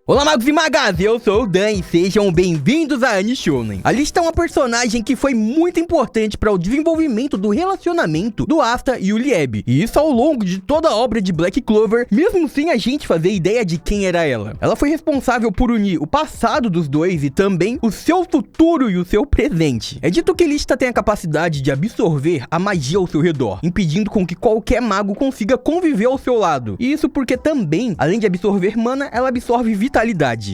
Olá, magos e magas, eu sou o Dan e sejam bem-vindos a Anime Shounen. A Lista é uma personagem que foi muito importante para o desenvolvimento do relacionamento do Asta e o Lieb, e isso ao longo de toda a obra de Black Clover, mesmo sem a gente fazer ideia de quem era ela. Ela foi responsável por unir o passado dos dois e também o seu futuro e o seu presente. É dito que Lista tem a capacidade de absorver a magia ao seu redor, impedindo com que qualquer mago consiga conviver ao seu lado. E isso porque também, além de absorver mana, ela absorve vitalidade.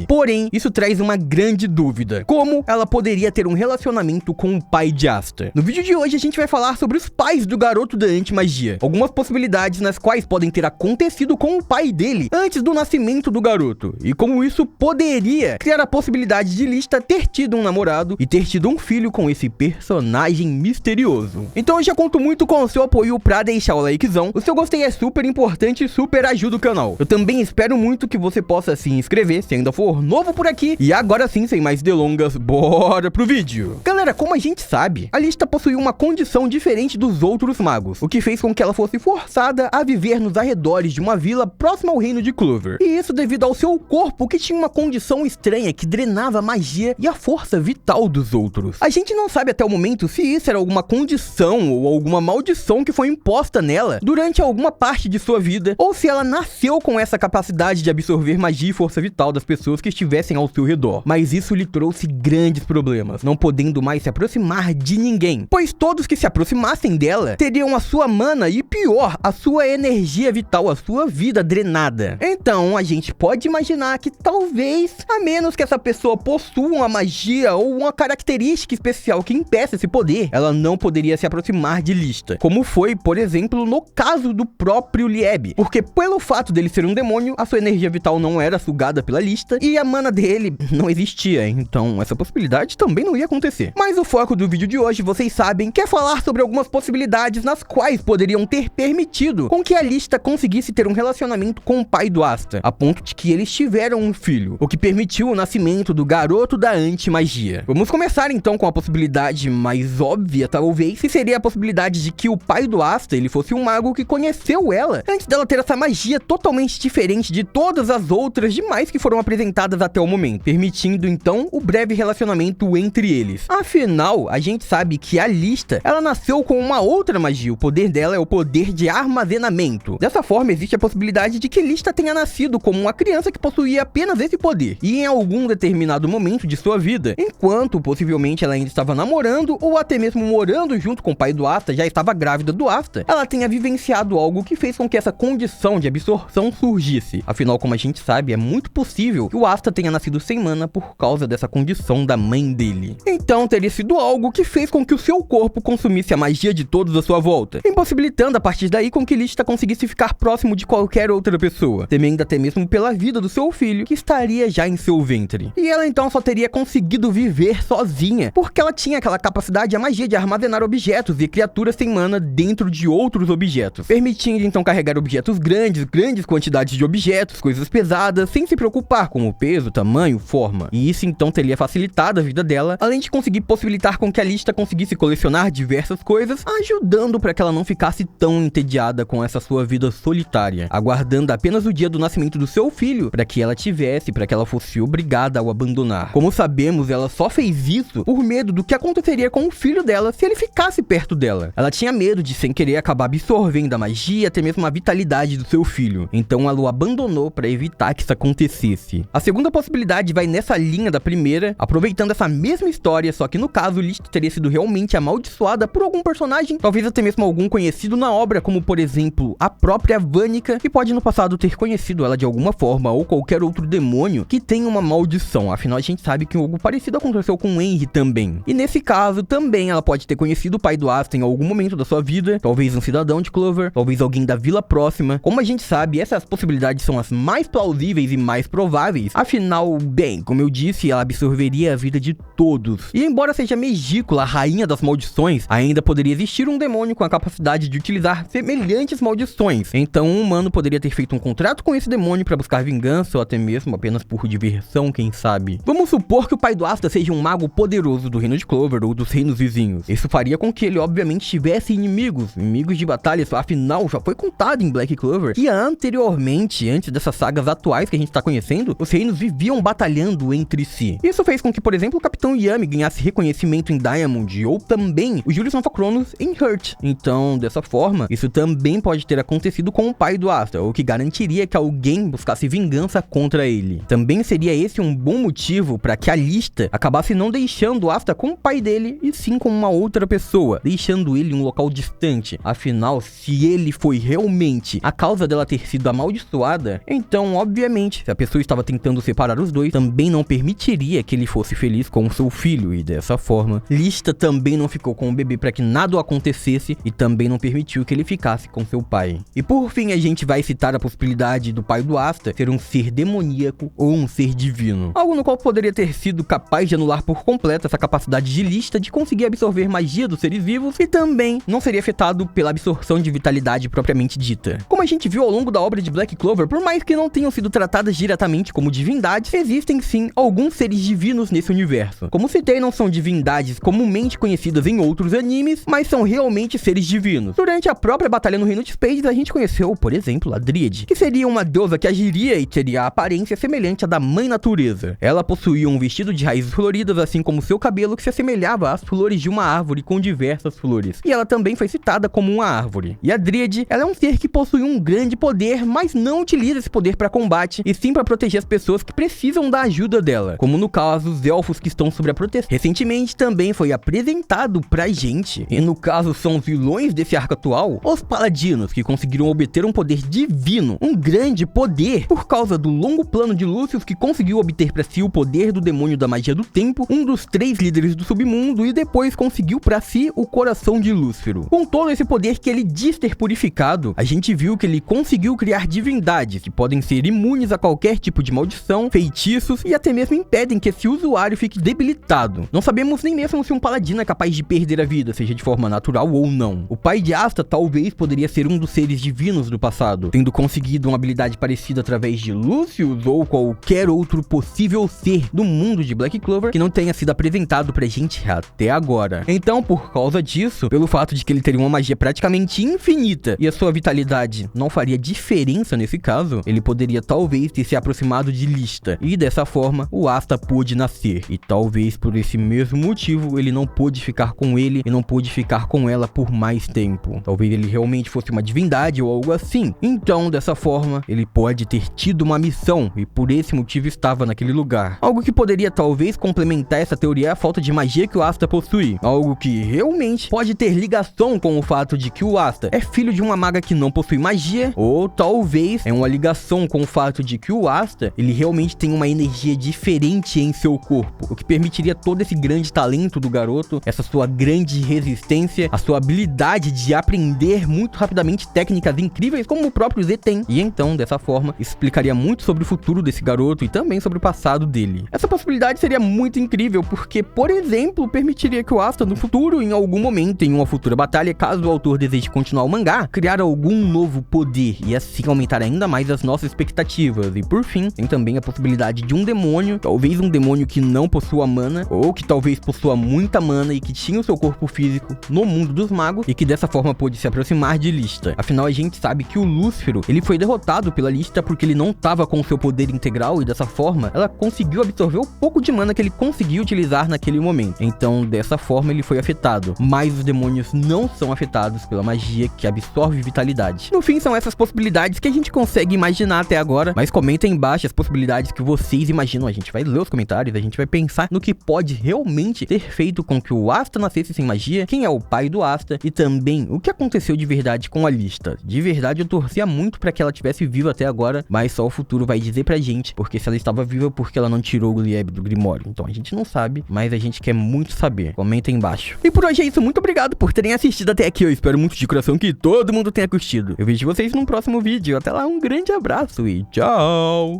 Porém, isso traz uma grande dúvida: como ela poderia ter um relacionamento com o pai de Asta? No vídeo de hoje a gente vai falar sobre os pais do garoto da anti-magia, algumas possibilidades nas quais podem ter acontecido com o pai dele antes do nascimento do garoto, e como isso poderia criar a possibilidade de Lista ter tido um namorado e ter tido um filho com esse personagem misterioso. Então eu já conto muito com o seu apoio pra deixar o likezão. O seu gostei é super importante e super ajuda o canal. Eu também espero muito que você possa se inscrever se ainda for novo por aqui. E agora sim, sem mais delongas, bora pro vídeo. Galera, como a gente sabe, a Lista possuía uma condição diferente dos outros magos, o que fez com que ela fosse forçada a viver nos arredores de uma vila próxima ao reino de Clover. E isso devido ao seu corpo, que tinha uma condição estranha que drenava a magia e a força vital dos outros. A gente não sabe até o momento se isso era alguma condição ou alguma maldição que foi imposta nela durante alguma parte de sua vida, ou se ela nasceu com essa capacidade de absorver magia e força vital das pessoas que estivessem ao seu redor. Mas isso lhe trouxe grandes problemas, não podendo mais se aproximar de ninguém, pois todos que se aproximassem dela teriam a sua mana e, pior, a sua energia vital, a sua vida drenada. Então a gente pode imaginar que talvez, a menos que essa pessoa possua uma magia ou uma característica especial que impeça esse poder, ela não poderia se aproximar de Lista, como foi, por exemplo, no caso do próprio Lieb, porque pelo fato dele ser um demônio, a sua energia vital não era sugada pela Lista e a mana dele não existia, então essa possibilidade também não ia acontecer. Mas o foco do vídeo de hoje, vocês sabem, que é falar sobre algumas possibilidades nas quais poderiam ter permitido com que a Lista conseguisse ter um relacionamento com o pai do Asta, a ponto de que eles tiveram um filho, o que permitiu o nascimento do garoto da anti-magia. Vamos começar então com a possibilidade mais óbvia, talvez, que seria a possibilidade de que o pai do Asta, ele fosse um mago que conheceu ela antes dela ter essa magia totalmente diferente de todas as outras demais que foram apresentadas até o momento, permitindo então o breve relacionamento entre eles. Afinal, a gente sabe que a Lista, ela nasceu com uma outra magia, o poder dela é o poder de armazenamento. Dessa forma, existe a possibilidade de que Lista tenha nascido como uma criança que possuía apenas esse poder, e em algum determinado momento de sua vida, enquanto possivelmente ela ainda estava namorando, ou até mesmo morando junto com o pai do Asta, já estava grávida do Asta, ela tenha vivenciado algo que fez com que essa condição de absorção surgisse. Afinal, como a gente sabe, é muito possível que o Asta tenha nascido sem mana por causa dessa condição da mãe dele. Então teria sido algo que fez com que o seu corpo consumisse a magia de todos à sua volta, impossibilitando a partir daí com que Lista conseguisse ficar próximo de qualquer outra pessoa, temendo até mesmo pela vida do seu filho, que estaria já em seu ventre. E ela então só teria conseguido viver sozinha, porque ela tinha aquela capacidade, a magia de armazenar objetos e criaturas sem mana dentro de outros objetos, permitindo então carregar objetos grandes quantidades de objetos, coisas pesadas, sem se preocupar com o peso, tamanho, forma. E isso então teria facilitado a vida dela, além de conseguir possibilitar com que a Lista conseguisse colecionar diversas coisas, ajudando para que ela não ficasse tão entediada com essa sua vida solitária, aguardando apenas o dia do nascimento do seu filho para que ela fosse obrigada ao abandonar. Como sabemos, ela só fez isso por medo do que aconteceria com o filho dela se ele ficasse perto dela. Ela tinha medo de, sem querer, acabar absorvendo a magia, até mesmo a vitalidade do seu filho. Então ela o abandonou para evitar que isso acontecesse. A segunda possibilidade vai nessa linha da primeira, aproveitando essa mesma história, só que no caso Lista teria sido realmente amaldiçoada por algum personagem, talvez até mesmo algum conhecido na obra, como por exemplo a própria Vanica, que pode no passado ter conhecido ela de alguma forma, ou qualquer outro demônio que tem uma maldição. Afinal, a gente sabe que algo parecido aconteceu com o Henry também. E nesse caso também ela pode ter conhecido o pai do Asta em algum momento da sua vida, talvez um cidadão de Clover, talvez alguém da vila próxima. Como a gente sabe, essas possibilidades são as mais plausíveis e mais prováveis. Afinal, bem, como eu disse, ela absorveria a vida de todos. E embora embora seja Megicula, a rainha das maldições, ainda poderia existir um demônio com a capacidade de utilizar semelhantes maldições. Então um humano poderia ter feito um contrato com esse demônio para buscar vingança ou até mesmo apenas por diversão, quem sabe. Vamos supor que o pai do Asta seja um mago poderoso do reino de Clover ou dos reinos vizinhos. Isso faria com que ele obviamente tivesse inimigos de batalhas, afinal já foi contado em Black Clover que anteriormente, antes dessas sagas atuais que a gente tá conhecendo, os reinos viviam batalhando entre si. Isso fez com que, por exemplo, o Capitão Yami ganhasse reconhecimento em Diamond ou também o Julius Nova Cronos em Hurt. Então, dessa forma, isso também pode ter acontecido com o pai do Asta, o que garantiria que alguém buscasse vingança contra ele. Também seria esse um bom motivo para que a lista acabasse não deixando o Asta com o pai dele, e sim com uma outra pessoa, deixando ele em um local distante. Afinal, se ele foi realmente a causa dela ter sido amaldiçoada, então, obviamente, se a pessoa estava tentando separar os dois, também não permitiria que ele fosse feliz com o seu filho, e dessa forma, Lista também não ficou com o bebê para que nada acontecesse e também não permitiu que ele ficasse com seu pai. E por fim, a gente vai citar a possibilidade do pai do Asta ser um ser demoníaco ou um ser divino, algo no qual poderia ter sido capaz de anular por completo essa capacidade de Lista de conseguir absorver magia dos seres vivos e também não seria afetado pela absorção de vitalidade propriamente dita. Como a gente viu ao longo da obra de Black Clover, por mais que não tenham sido tratadas diretamente como divindades, existem sim alguns seres divinos nesse universo. Como citei, não são divindades comumente conhecidas em outros animes, mas são realmente seres divinos. Durante a própria batalha no Reino de Spades, a gente conheceu, por exemplo, a Dríade, que seria uma deusa que agiria e teria a aparência semelhante à da Mãe Natureza. Ela possuía um vestido de raízes floridas, assim como seu cabelo, que se assemelhava às flores de uma árvore com diversas flores. E ela também foi citada como uma árvore. E a Dríade, ela é um ser que possui um grande poder, mas não utiliza esse poder para combate, e sim para proteger as pessoas que precisam da ajuda dela, como no caso os elfos que estão sob a proteção. Recentemente também foi apresentado pra gente, e no caso são os vilões desse arco atual, os paladinos, que conseguiram obter um poder divino, um grande poder, por causa do longo plano de Lucius, que conseguiu obter para si o poder do demônio da magia do tempo, um dos 3 líderes do submundo, e depois conseguiu para si o coração de Lúcifero. Com todo esse poder que ele diz ter purificado, a gente viu que ele conseguiu criar divindades que podem ser imunes a qualquer tipo de maldição, feitiços e até mesmo impedem que esse usuário fique debilitado. Não sabemos nem mesmo se um paladino é capaz de perder a vida, seja de forma natural ou não. O pai de Asta talvez poderia ser um dos seres divinos do passado, tendo conseguido uma habilidade parecida através de Lucius ou qualquer outro possível ser do mundo de Black Clover que não tenha sido apresentado pra gente até agora. Então, por causa disso, pelo fato de que ele teria uma magia praticamente infinita e a sua vitalidade não faria diferença nesse caso, ele poderia talvez ter se aproximado de Lista, e dessa forma o Asta pôde nascer, e talvez por esse mesmo motivo ele não pôde ficar com ele e não pôde ficar com ela por mais tempo. Talvez ele realmente fosse uma divindade ou algo assim. Então, dessa forma, ele pode ter tido uma missão e por esse motivo estava naquele lugar. Algo que poderia talvez complementar essa teoria é a falta de magia que o Asta possui, algo que realmente pode ter ligação com o fato de que o Asta é filho de uma maga que não possui magia, ou talvez é uma ligação com o fato de que o Asta, ele realmente tem uma energia diferente em seu corpo, o que permitiria todo esse grande talento do garoto, essa sua grande resistência, a sua habilidade de aprender muito rapidamente técnicas incríveis como o próprio Z tem. E então, dessa forma, explicaria muito sobre o futuro desse garoto e também sobre o passado dele. Essa possibilidade seria muito incrível porque, por exemplo, permitiria que o Asta no futuro, em algum momento, em uma futura batalha, caso o autor deseje continuar o mangá, criar algum novo poder e assim aumentar ainda mais as nossas expectativas. E por fim, tem também a possibilidade de um demônio, talvez um demônio que não possua mana, ou que talvez possua muita mana e que tinha o seu corpo físico no mundo dos magos e que dessa forma pôde se aproximar de Lista. Afinal, a gente sabe que o Lúcifero, ele foi derrotado pela Lista porque ele não estava com o seu poder integral e dessa forma, ela conseguiu absorver o pouco de mana que ele conseguiu utilizar naquele momento. Então, dessa forma, ele foi afetado. Mas os demônios não são afetados pela magia que absorve vitalidade. No fim, são essas possibilidades que a gente consegue imaginar até agora, mas comentem embaixo as possibilidades que vocês imaginam. A gente vai ler os comentários, a gente vai pensar no que pode realmente ter feito com que o Asta nascesse sem magia, quem é o pai do Asta e também o que aconteceu de verdade com a Lista. De verdade, eu torcia muito pra que ela tivesse viva até agora, mas só o futuro vai dizer pra gente, porque se ela estava viva, porque ela não tirou o Lieb do Grimório. Então a gente não sabe, mas a gente quer muito saber. Comentem embaixo. E por hoje é isso, muito obrigado por terem assistido até aqui. Eu espero muito de coração que todo mundo tenha curtido. Eu vejo vocês num próximo vídeo. Até lá, um grande abraço e tchau!